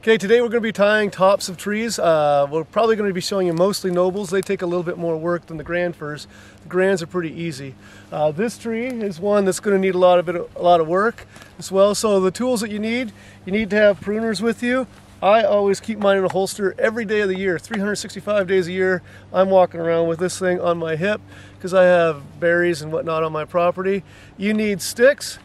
Okay, today we're going to be tying tops of trees. We're probably going to be showing you mostly nobles. They take a little bit more work than the grand firs. The grands are pretty easy. This tree is one that's going to need a lot of work as well. So the tools that you need to have pruners with you. I always keep mine in a holster every day of the year, 365 days a year. I'm walking around with this thing on my hip because I have berries and whatnot on my property. You need sticks.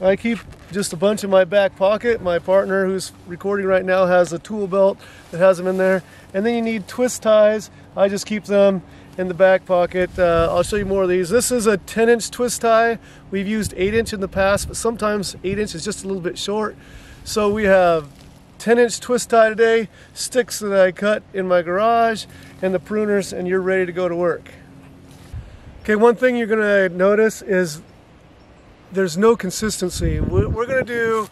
I keep just a bunch in my back pocket. My partner who's recording right now has a tool belt that has them in there. And then you need twist ties. I just keep them in the back pocket. I'll show you more of these. This is a 10-inch twist tie. We've used 8-inch in the past, but sometimes 8-inch is just a little bit short. So we have 10-inch twist tie today, sticks that I cut in my garage, and the pruners, and you're ready to go to work. Okay, one thing you're gonna notice is there's no consistency. We're going to do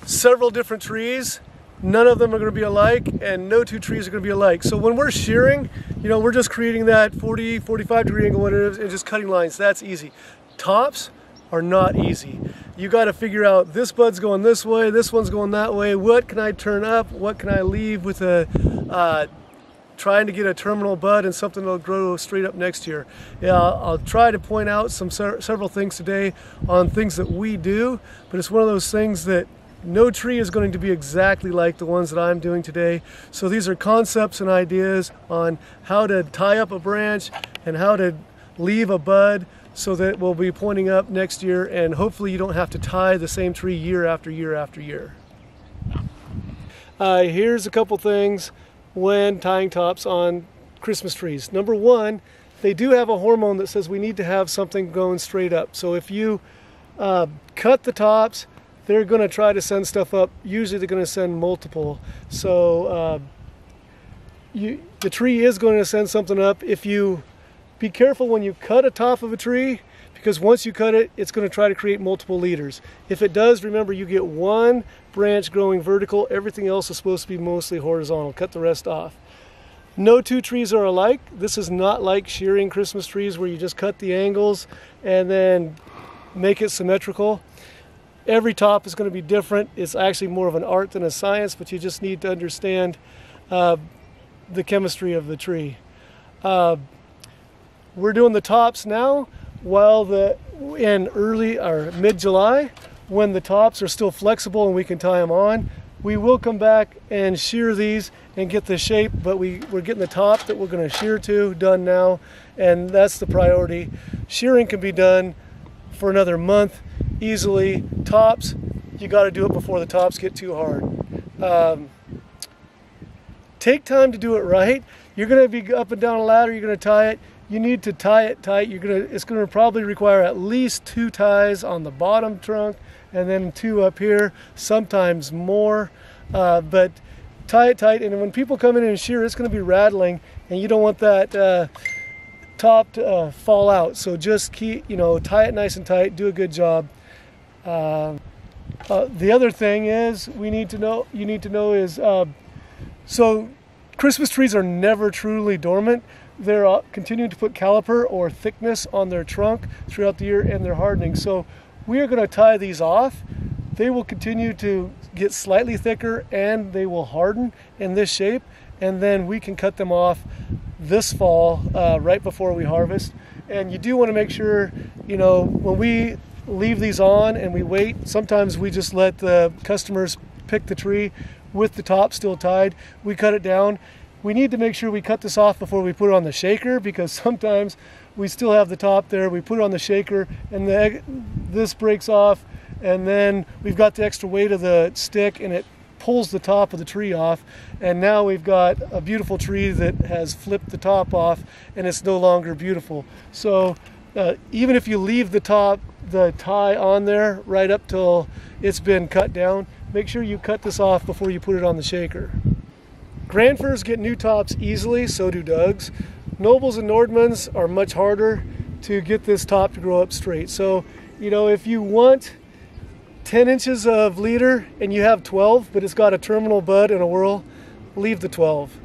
several different trees. None of them are going to be alike, and no two trees are going to be alike. So when we're shearing, we're just creating that 40, 45 degree angle, what it is, and just cutting lines. That's easy. Tops are not easy. You got to figure out this bud's going this way, this one's going that way. What can I turn up? What can I leave with a trying to get a terminal bud and something that'll grow straight up next year. Yeah, I'll try to point out several things today on things that we do, but it's one of those things that no tree is going to be exactly like the ones that I'm doing today. So these are concepts and ideas on how to tie up a branch and how to leave a bud so that we'll be pointing up next year, and hopefully you don't have to tie the same tree year after year after year. Here's a couple things when tying tops on Christmas trees. Number one, they do have a hormone that says we need to have something going straight up. So if you cut the tops, they're going to try to send stuff up. Usually they're going to send multiple. So the tree is going to send something up. If you be careful when you cut a top of a tree, because once you cut it, it's going to try to create multiple leaders. If it does, remember, you get one branch growing vertical. Everything else is supposed to be mostly horizontal. Cut the rest off. No two trees are alike. This is not like shearing Christmas trees where you just cut the angles and then make it symmetrical. Every top is going to be different. It's actually more of an art than a science, but you just need to understand the chemistry of the tree. We're doing the tops now. While in early or mid-July, when the tops are still flexible and we can tie them on, we will come back and shear these and get the shape, but we're getting the top that we're going to shear to done now, and that's the priority. Shearing can be done for another month easily. Tops, you got to do it before the tops get too hard. Take time to do it right. You're going to be up and down a ladder, you're going to tie it. You need to tie it tight. It's going to probably require at least 2 ties on the bottom trunk and then 2 up here, sometimes more. But tie it tight, and when people come in and shear, it's going to be rattling, and you don't want that top to fall out. So just keep, tie it nice and tight. Do a good job. The other thing is you need to know is so Christmas trees are never truly dormant. They're continuing to put caliper or thickness on their trunk throughout the year, and they're hardening. So we are going to tie these off. They will continue to get slightly thicker and they will harden in this shape, and then we can cut them off this fall right before we harvest. And you do want to make sure, when we leave these on and we wait, sometimes we just let the customers pick the tree with the top still tied. We cut it down. We need to make sure we cut this off before we put it on the shaker, because sometimes we still have the top there. We put it on the shaker and this breaks off, and then we've got the extra weight of the stick and it pulls the top of the tree off, and now we've got a beautiful tree that has flipped the top off and it's no longer beautiful. So even if you leave the tie on there right up till it's been cut down, make sure you cut this off before you put it on the shaker. Grand firs get new tops easily, so do Dougs. Nobles and Nordmanns are much harder to get this top to grow up straight. So, if you want 10 inches of leader and you have 12, but it's got a terminal bud and a whorl, leave the 12.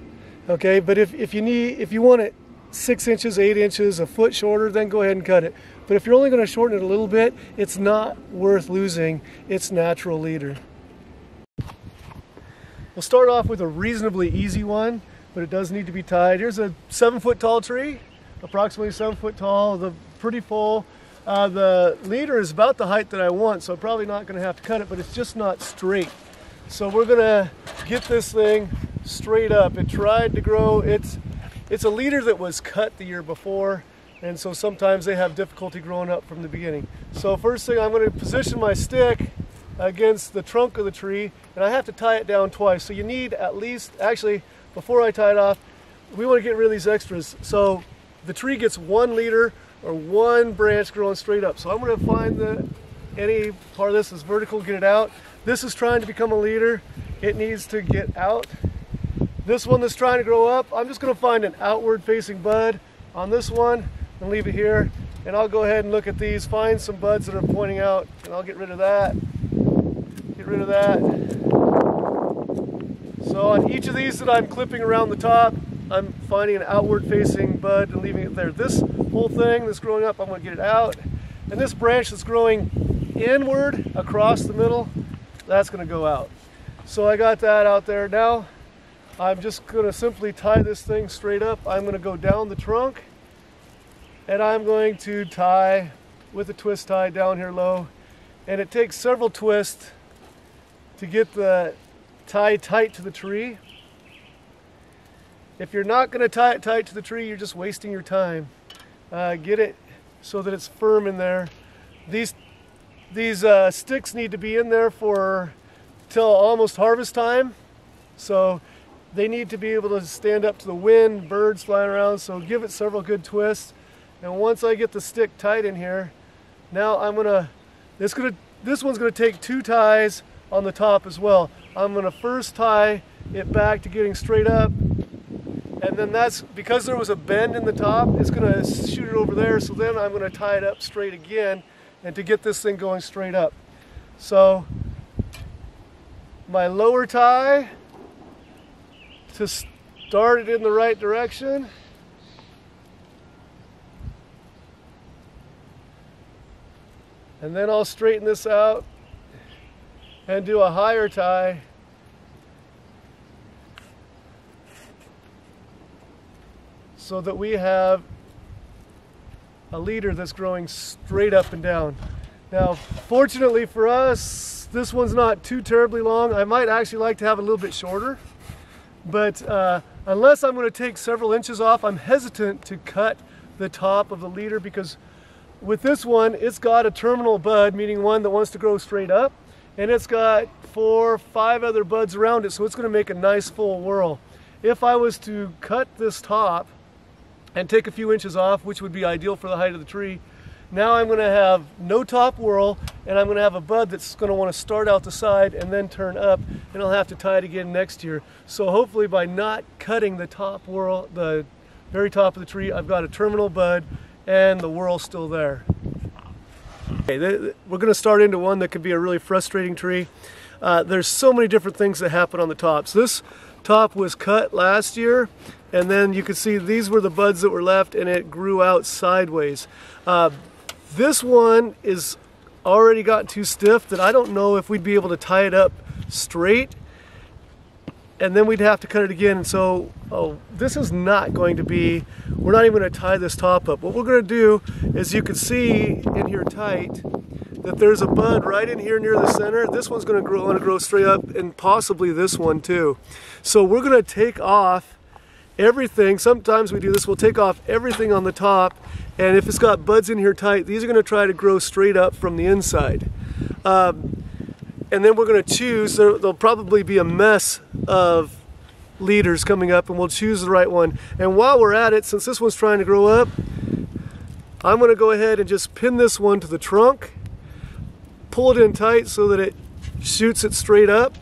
Okay, but if you want it 6 inches, 8 inches, a foot shorter, then go ahead and cut it. But if you're only going to shorten it a little bit, it's not worth losing its natural leader. We'll start off with a reasonably easy one, but it does need to be tied. Here's a 7-foot tall tree, approximately 7 foot tall, pretty full. The leader is about the height that I want, so I'm probably not going to have to cut it, but it's just not straight. So we're going to get this thing straight up. It tried to grow. It's a leader that was cut the year before, and so sometimes they have difficulty growing up from the beginning. So first thing, I'm going to position my stick against the trunk of the tree, and I have to tie it down twice. So you need at least, actually, before I tie it off, we want to get rid of these extras. So the tree gets 1 leader or 1 branch growing straight up. So I'm going to find any part of this is vertical, get it out. This is trying to become a leader. It needs to get out. This one that's trying to grow up, I'm just going to find an outward facing bud on this one and leave it here. And I'll go ahead and look at these, find some buds that are pointing out, and I'll get rid of that. Get rid of that. So on each of these that I'm clipping around the top, I'm finding an outward facing bud and leaving it there. This whole thing that's growing up, I'm going to get it out. And this branch that's growing inward across the middle, that's going to go out. So I got that out there. Now I'm just going to simply tie this thing straight up. I'm going to go down the trunk, and I'm going to tie with a twist tie down here low. And it takes several twists to get the tie tight to the tree. If you're not going to tie it tight to the tree, you're just wasting your time. Get it so that it's firm in there. These sticks need to be in there till almost harvest time. So they need to be able to stand up to the wind, birds flying around. So give it several good twists. And once I get the stick tight in here, now this one's gonna take 2 ties on the top as well. I'm gonna first tie it back to getting straight up. And then that's, because there was a bend in the top, it's going to shoot it over there. So then I'm going to tie it up straight again and to get this thing going straight up. So my lower tie to start it in the right direction. And then I'll straighten this out and do a higher tie. So that we have a leader that's growing straight up and down. Now, fortunately for us, this one's not too terribly long. I might actually like to have it a little bit shorter, but unless I'm going to take several inches off, I'm hesitant to cut the top of the leader, because with this one, it's got a terminal bud, meaning one that wants to grow straight up, and it's got 4 or 5 other buds around it, so it's going to make a nice full whorl. If I was to cut this top and take a few inches off, which would be ideal for the height of the tree, now I'm going to have no top whorl, and I'm going to have a bud that's going to want to start out the side and then turn up, and I'll have to tie it again next year. So hopefully by not cutting the top whorl, the very top of the tree, I've got a terminal bud and the whorl still there. Okay, we're going to start into one that could be a really frustrating tree. There's so many different things that happen on the tops. This top was cut last year, and then you can see these were the buds that were left, and it grew out sideways. This one is already got too stiff that I don't know if we'd be able to tie it up straight, and then we'd have to cut it again. And so this is not going to be, we're not even going to tie this top up. What we're going to do is, you can see in here tight that there's a bud right in here near the center. This one's going to want to grow straight up, and possibly this one too. So we're going to take off everything. Sometimes we do this, we'll take off everything on the top, and if it's got buds in here tight, these are going to try to grow straight up from the inside. And then we're going to choose, there'll probably be a mess of leaders coming up, and we'll choose the right one. And while we're at it, since this one's trying to grow up, I'm going to go ahead and just pin this one to the trunk, pull it in tight so that it shoots it straight up.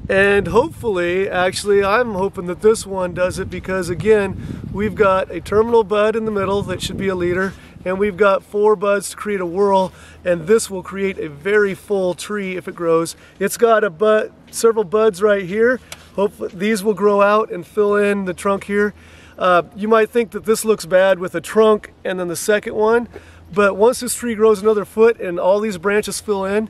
And hopefully, actually, I'm hoping that this one does it, because again, we've got a terminal bud in the middle that should be a leader, and we've got 4 buds to create a whorl, and this will create a very full tree if it grows. It's got several buds right here. Hopefully these will grow out and fill in the trunk here. You might think that this looks bad with a trunk and then the second one, but once this tree grows another foot and all these branches fill in,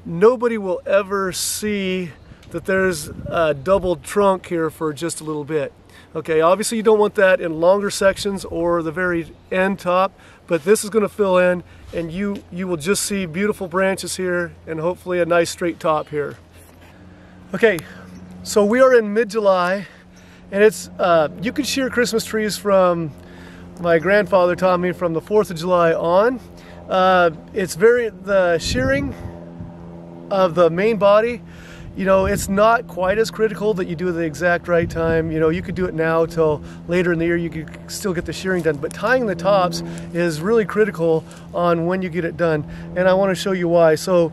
nobody will ever see that there's a doubled trunk here for just a little bit. Okay, obviously you don't want that in longer sections or the very end top, but this is going to fill in, and you will just see beautiful branches here and hopefully a nice straight top here. Okay, so we are in mid-July, and it's you can shear Christmas trees from, my grandfather taught me, from the 4th of July on. The shearing of the main body, you know, it's not quite as critical that you do it at the exact right time. You know, you could do it now till later in the year, you could still get the shearing done. But tying the tops is really critical on when you get it done. And I want to show you why. So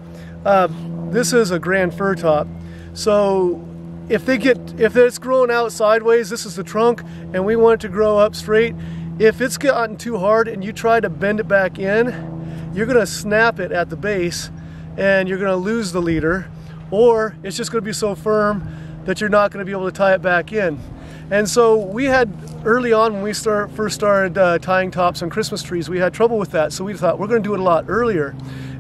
this is a grand fir top. So if it's growing out sideways, this is the trunk, and we want it to grow up straight. If it's gotten too hard and you try to bend it back in, you're going to snap it at the base and you're going to lose the leader. Or it's just going to be so firm that you're not going to be able to tie it back in. And so we had, early on when we first started tying tops on Christmas trees, we had trouble with that. So we thought we're going to do it a lot earlier.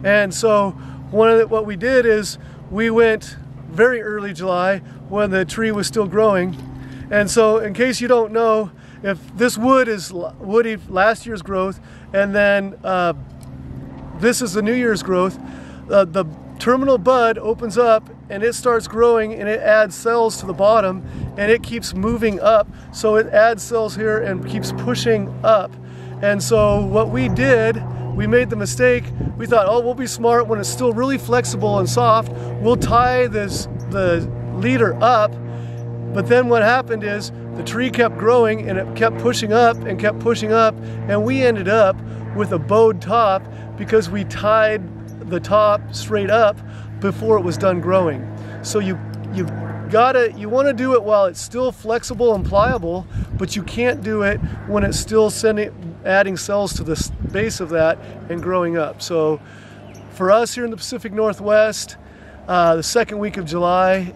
And so what we did is we went very early July when the tree was still growing. And so in case you don't know, if this wood is woody last year's growth, and then this is the New Year's growth, the terminal bud opens up and it starts growing, and it adds cells to the bottom, and it keeps moving up. So it adds cells here and keeps pushing up. And so what we did, we made the mistake, we thought, oh, we'll be smart when it's still really flexible and soft, we'll tie the leader up. But then what happened is the tree kept growing and it kept pushing up and kept pushing up, and we ended up with a bowed top because we tied the top straight up before it was done growing. So you want to do it while it's still flexible and pliable, but you can't do it when it's still adding cells to the base of that and growing up. So for us here in the Pacific Northwest, the second week of July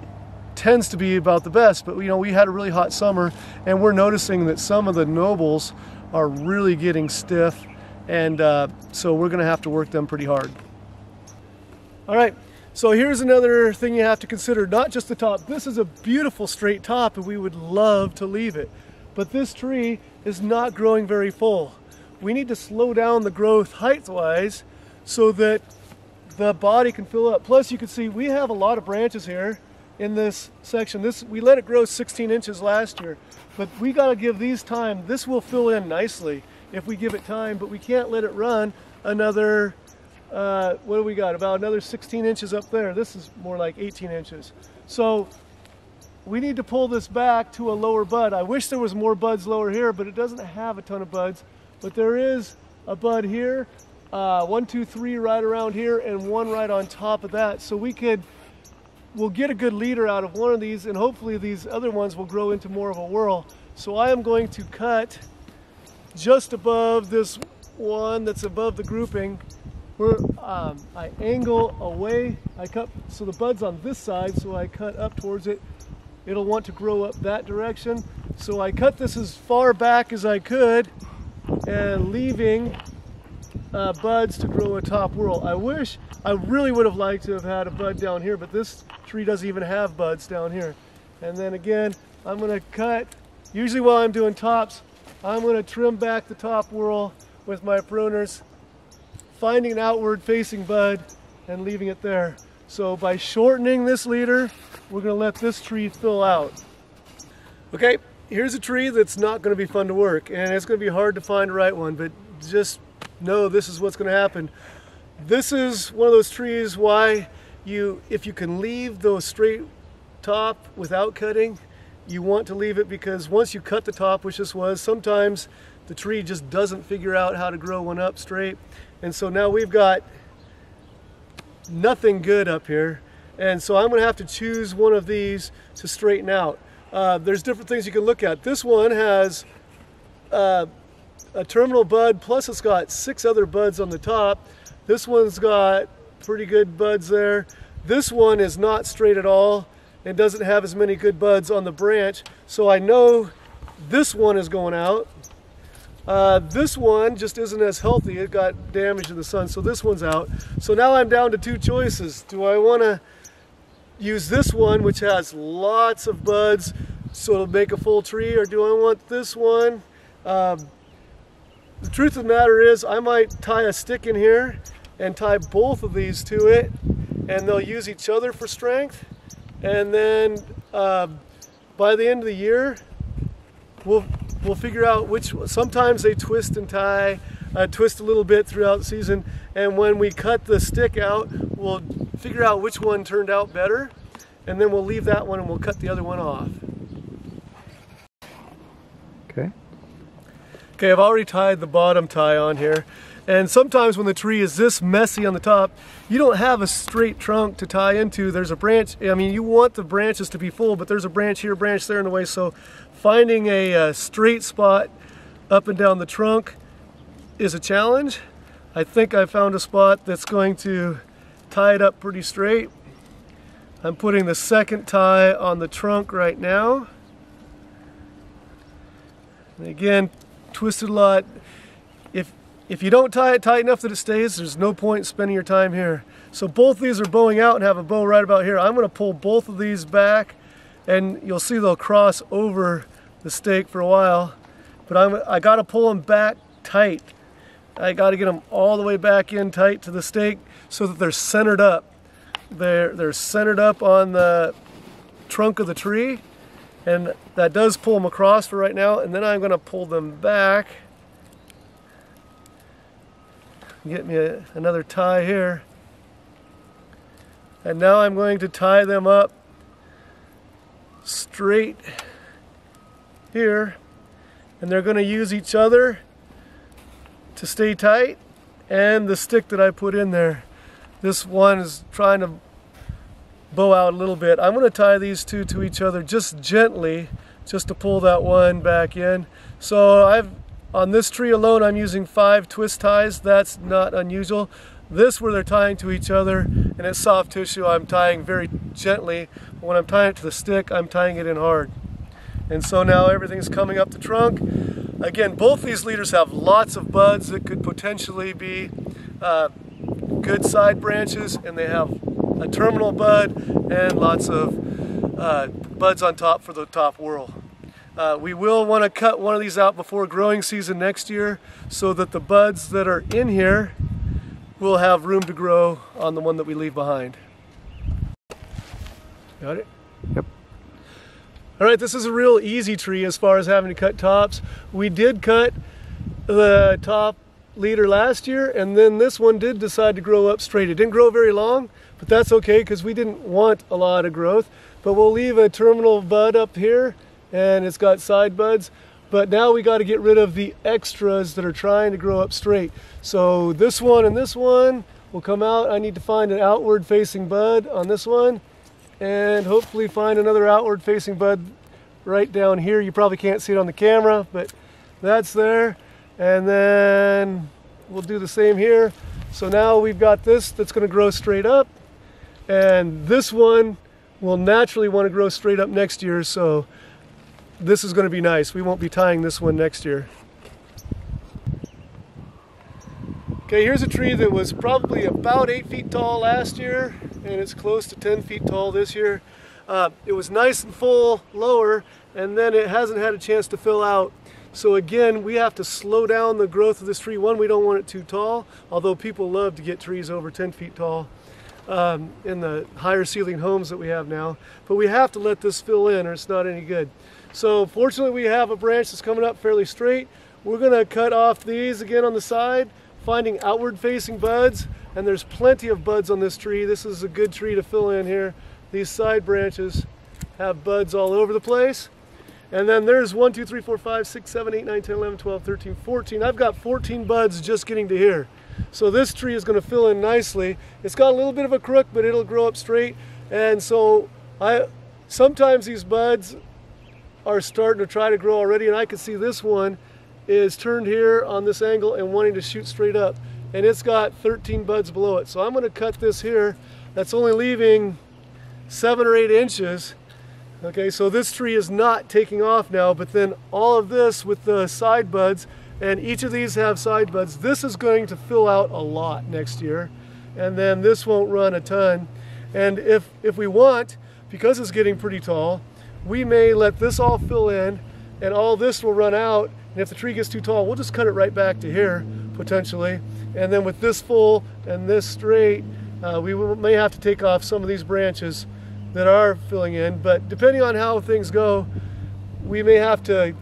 tends to be about the best, but you know, we had a really hot summer, and we're noticing that some of the nobles are really getting stiff, and so we're going to have to work them pretty hard. All right, so here's another thing you have to consider, not just the top. This is a beautiful straight top, and we would love to leave it, but this tree is not growing very full. We need to slow down the growth height-wise so that the body can fill up. Plus, you can see we have a lot of branches here in this section. We let it grow 16 inches last year, but we got to give these time. This will fill in nicely if we give it time, but we can't let it run another, what do we got? About another 16 inches up there. This is more like 18 inches. So we need to pull this back to a lower bud. I wish there was more buds lower here, but it doesn't have a ton of buds. But there is a bud here, 1, 2, 3 right around here, and one right on top of that. So we'll get a good leader out of one of these, and hopefully these other ones will grow into more of a whorl. So I am going to cut just above this one that's above the grouping, where I angle away. I cut, so the bud's on this side, so I cut up towards it. It'll want to grow up that direction. So I cut this as far back as I could, and leaving buds to grow a top whorl. I really would have liked to have had a bud down here, but this tree doesn't even have buds down here. And then again, I'm going to cut, usually while I'm doing tops, I'm going to trim back the top whorl with my pruners, finding an outward facing bud and leaving it there. So by shortening this leader, we're going to let this tree fill out. Okay, here's a tree that's not going to be fun to work, and it's going to be hard to find the right one, but just know this is what's going to happen. This is one of those trees why if you can leave the straight top without cutting, you want to leave it, because once you cut the top, which this was, sometimes the tree just doesn't figure out how to grow one up straight. And so now we've got nothing good up here. And so I'm going to have to choose one of these to straighten out. There's different things you can look at. This one has a terminal bud, plus it's got 6 other buds on the top. This one's got pretty good buds there. This one is not straight at all and doesn't have as many good buds on the branch. So I know this one is going out. This one just isn't as healthy. It got damaged in the sun, so this one's out. So now I'm down to 2 choices. Do I want to use this one, which has lots of buds, so it'll make a full tree, or do I want this one? The truth of the matter is, I might tie a stick in here and tie both of these to it, and they'll use each other for strength. And then by the end of the year, we'll figure out which. Sometimes they twist and tie, twist a little bit throughout the season, and when we cut the stick out, we'll figure out which one turned out better, and then we'll leave that one and we'll cut the other one off. Okay. Okay, I've already tied the bottom tie on here, and sometimes when the tree is this messy on the top, you don't have a straight trunk to tie into. There's a branch. I mean, you want the branches to be full, but there's a branch here, branch there in the way, so finding a straight spot up and down the trunk is a challenge. I think I found a spot that's going to tie it up pretty straight. I'm putting the second tie on the trunk right now. And again, twisted a lot. If you don't tie it tight enough that it stays, there's no point in spending your time here. So both these are bowing out and have a bow right about here. I'm going to pull both of these back, and you'll see they'll cross over the stake for a while. But I got to pull them back tight. I got to get them all the way back in tight to the stake so that they're centered up. They're centered up on the trunk of the tree, and that does pull them across for right now. And then I'm going to pull them back. Get me another tie here. And now I'm going to tie them up straight here, and they're going to use each other to stay tight, and the stick that I put in there. This one is trying to bow out a little bit. I'm going to tie these two to each other just gently, just to pull that one back in. So on this tree alone, I'm using 5 twist ties. That's not unusual. This, where they're tying to each other, and it's soft tissue, I'm tying very gently. But when I'm tying it to the stick, I'm tying it in hard. And so now everything's coming up the trunk. Again, both these leaders have lots of buds that could potentially be good side branches, and they have a terminal bud and lots of buds on top for the top whorl. We will want to cut one of these out before growing season next year, so that the buds that are in here will have room to grow on the one that we leave behind. Got it? Yep. All right, this is a real easy tree as far as having to cut tops. We did cut the top leader last year, and then this one did decide to grow up straight. It didn't grow very long, but that's okay because we didn't want a lot of growth. But we'll leave a terminal bud up here, and it's got side buds. But now we got to get rid of the extras that are trying to grow up straight. So this one and this one will come out. I need to find an outward facing bud on this one, and hopefully find another outward facing bud right down here. You probably can't see it on the camera, but that's there. And then we'll do the same here. So now we've got this that's going to grow straight up, and this one will naturally want to grow straight up next year. So this is going to be nice. We won't be tying this one next year. Okay, here's a tree that was probably about 8 feet tall last year, and it's close to 10 feet tall this year. It was nice and full lower, and then it hasn't had a chance to fill out. So again, we have to slow down the growth of this tree. One, we don't want it too tall, although people love to get trees over 10 feet tall in the higher ceiling homes that we have now. But we have to let this fill in or it's not any good. So fortunately, we have a branch that's coming up fairly straight. We're going to cut off these again on the side, finding outward facing buds, and there's plenty of buds on this tree. This is a good tree to fill in here. These side branches have buds all over the place. And then there's 1, 2, 3, 4, 5, 6, 7, 8, 9, 10, 11, 12, 13, 14. I've got 14 buds just getting to here. So this tree is going to fill in nicely. It's got a little bit of a crook, but it'll grow up straight. And so sometimes these buds are starting to try to grow already, and I can see this one is turned here on this angle and wanting to shoot straight up, and it's got 13 buds below it. So I'm going to cut this here. That's only leaving 7 or 8 inches. Okay, so this tree is not taking off now, but then all of this with the side buds, and each of these have side buds, this is going to fill out a lot next year, and then this won't run a ton. And if we want, because it's getting pretty tall, we may let this all fill in and all this will run out. And if the tree gets too tall, we'll just cut it right back to here, potentially. And then with this full and this straight, we may have to take off some of these branches that are filling in. But depending on how things go, we may have to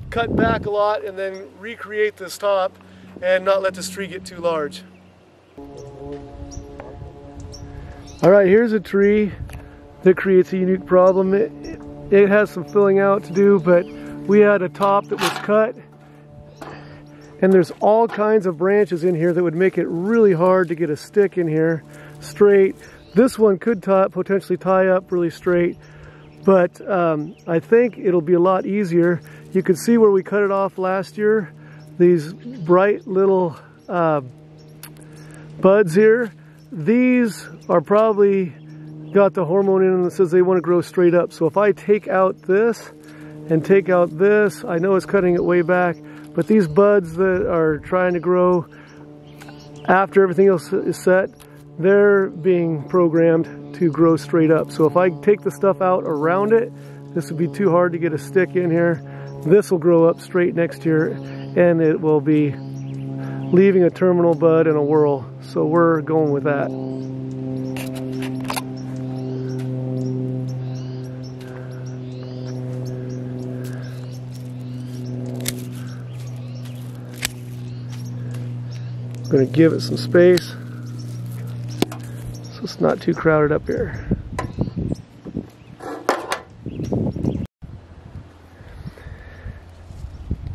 cut back a lot and then recreate this top and not let this tree get too large. All right, here's a tree that creates a unique problem. It has some filling out to do, but we had a top that was cut, and there's all kinds of branches in here that would make it really hard to get a stick in here straight. This one could potentially tie up really straight, but I think it'll be a lot easier. You can see where we cut it off last year, these bright little buds here. These are probably got the hormone in them that says they want to grow straight up. So if I take out this and take out this, I know it's cutting it way back, but these buds that are trying to grow after everything else is set, they're being programmed to grow straight up. So if I take the stuff out around it, this would be too hard to get a stick in here. This will grow up straight next year, and it will be leaving a terminal bud and a whorl. So we're going with that. I'm going to give it some space so it's not too crowded up here.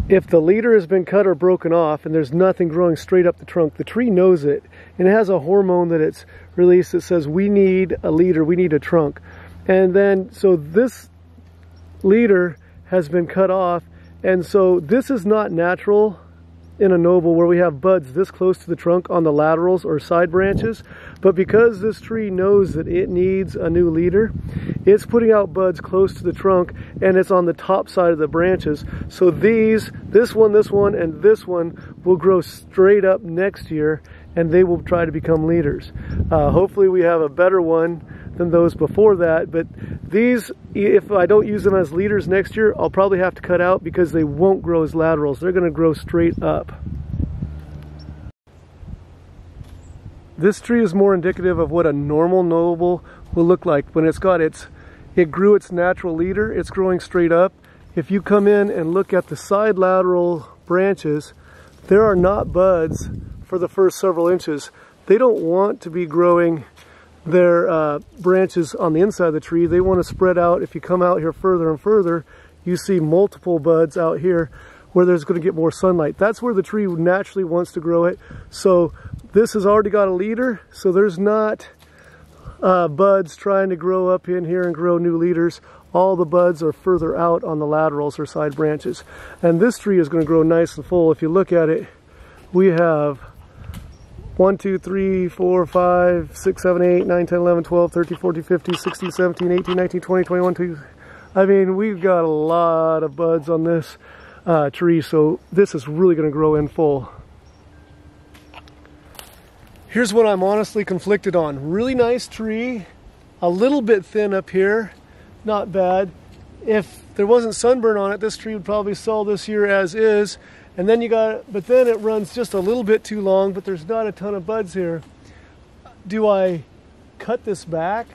If the leader has been cut or broken off and there's nothing growing straight up the trunk, the tree knows it, and it has a hormone that it's released that says we need a leader, we need a trunk. And then, so this leader has been cut off, and so this is not natural in a noble where we have buds this close to the trunk on the laterals or side branches. But because this tree knows that it needs a new leader, it's putting out buds close to the trunk, and it's on the top side of the branches. So this one, and this one will grow straight up next year, and they will try to become leaders. Hopefully we have a better one than those before that, but these, if I don't use them as leaders next year, I'll probably have to cut out because they won't grow as laterals. They're going to grow straight up. This tree is more indicative of what a normal noble will look like. When it grew its natural leader, it's growing straight up. If you come in and look at the side lateral branches, there are not buds for the first several inches. They don't want to be growing their branches on the inside of the tree. They want to spread out. If you come out here further and further, you see multiple buds out here where there's going to get more sunlight. That's where the tree naturally wants to grow it. So this has already got a leader, so there's not buds trying to grow up in here and grow new leaders. All the buds are further out on the laterals or side branches. And this tree is going to grow nice and full. If you look at it, we have 1, 2, 3, 4, 5, 6, 7, 8, 9, 10, 11, 12, 13, 14, 15, 16, 17, 18, 19, 20, 21, 22. I mean, we've got a lot of buds on this tree, so this is really going to grow in full. Here's what I'm honestly conflicted on. Really nice tree, a little bit thin up here, not bad. If there wasn't sunburn on it, this tree would probably sell this year as is. And then but then it runs just a little bit too long, but there's not a ton of buds here. Do I cut this back?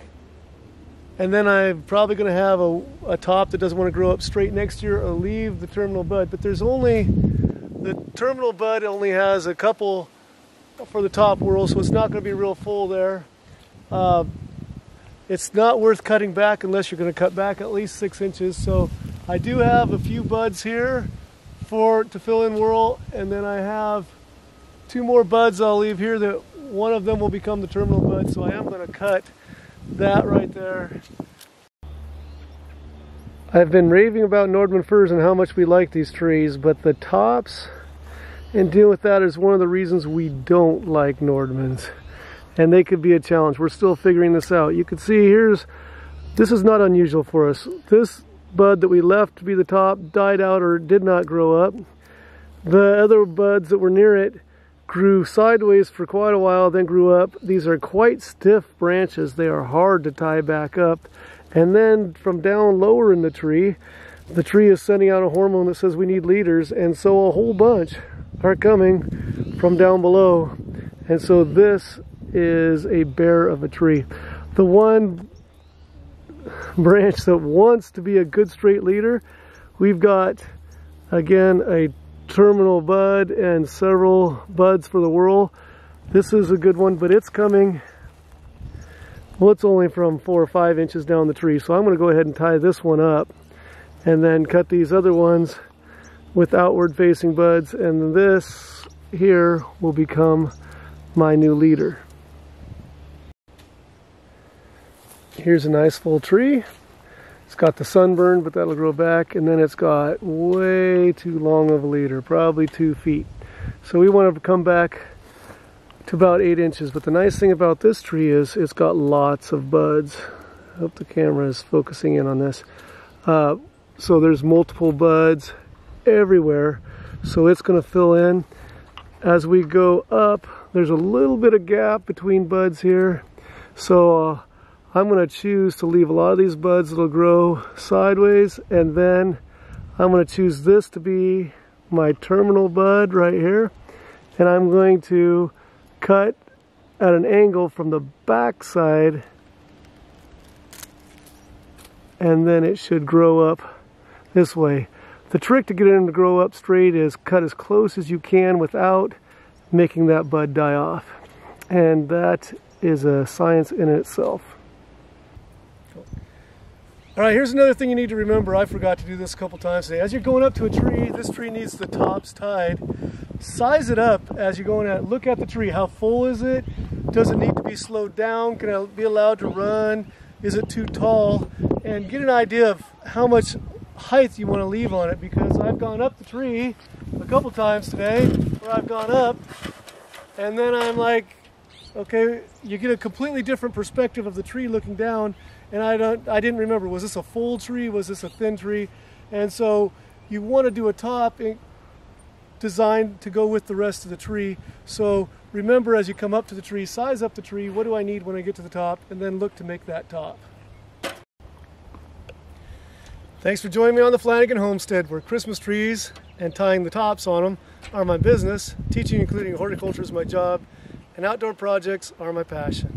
And then I'm probably going to have a top that doesn't want to grow up straight next year, or leave the terminal bud. But the terminal bud only has a couple for the top whorl, so it's not going to be real full there. It's not worth cutting back unless you're going to cut back at least 6 inches. So I do have a few buds here to fill in whorl, and then I have 2 more buds I'll leave here that one of them will become the terminal bud, so I am going to cut that right there. I've been raving about Nordman firs and how much we like these trees, but the tops and dealing with that is one of the reasons we don't like Nordmans, and they could be a challenge. We're still figuring this out. You can see this is not unusual for us. This bud that we left to be the top died out or did not grow up. The other buds that were near it grew sideways for quite a while, then grew up. These are quite stiff branches. They are hard to tie back up. And then from down lower in the tree is sending out a hormone that says we need leaders, and so a whole bunch are coming from down below. And so this is a bear of a tree. The one branch that wants to be a good straight leader, we've got, again, a terminal bud and several buds for the whorl. This is a good one, but it's coming, well, it's only from 4 or 5 inches down the tree. So I'm going to go ahead and tie this one up and then cut these other ones with outward facing buds, and this here will become my new leader. Here's a nice full tree. It's got the sunburn, but that'll grow back, and then it's got way too long of a leader, probably 2 feet. So we want to come back to about 8 inches, but the nice thing about this tree is it's got lots of buds. I hope the camera is focusing in on this. So there's multiple buds everywhere, so it's going to fill in. As we go up, there's a little bit of gap between buds here, so I'm going to choose to leave a lot of these buds that'll grow sideways, and then I'm going to choose this to be my terminal bud right here, and I'm going to cut at an angle from the back side, and then it should grow up this way. The trick to get it to grow up straight is cut as close as you can without making that bud die off, and that is a science in itself. All right, here's another thing you need to remember. I forgot to do this a couple times today. As you're going up to a tree, this tree needs the tops tied. Size it up as you're going at. Look at the tree. How full is it? Does it need to be slowed down? Can it be allowed to run? Is it too tall? And get an idea of how much height you want to leave on it, because I've gone up the tree a couple times today where I've gone up, and then I'm like, okay, you get a completely different perspective of the tree looking down, and I didn't remember, was this a full tree, was this a thin tree? And so you want to do a top designed to go with the rest of the tree. So remember, as you come up to the tree, size up the tree. What do I need when I get to the top? And then look to make that top. Thanks for joining me on the Flanagan Homestead, where Christmas trees and tying the tops on them are my business, teaching and including horticulture is my job, and outdoor projects are my passion.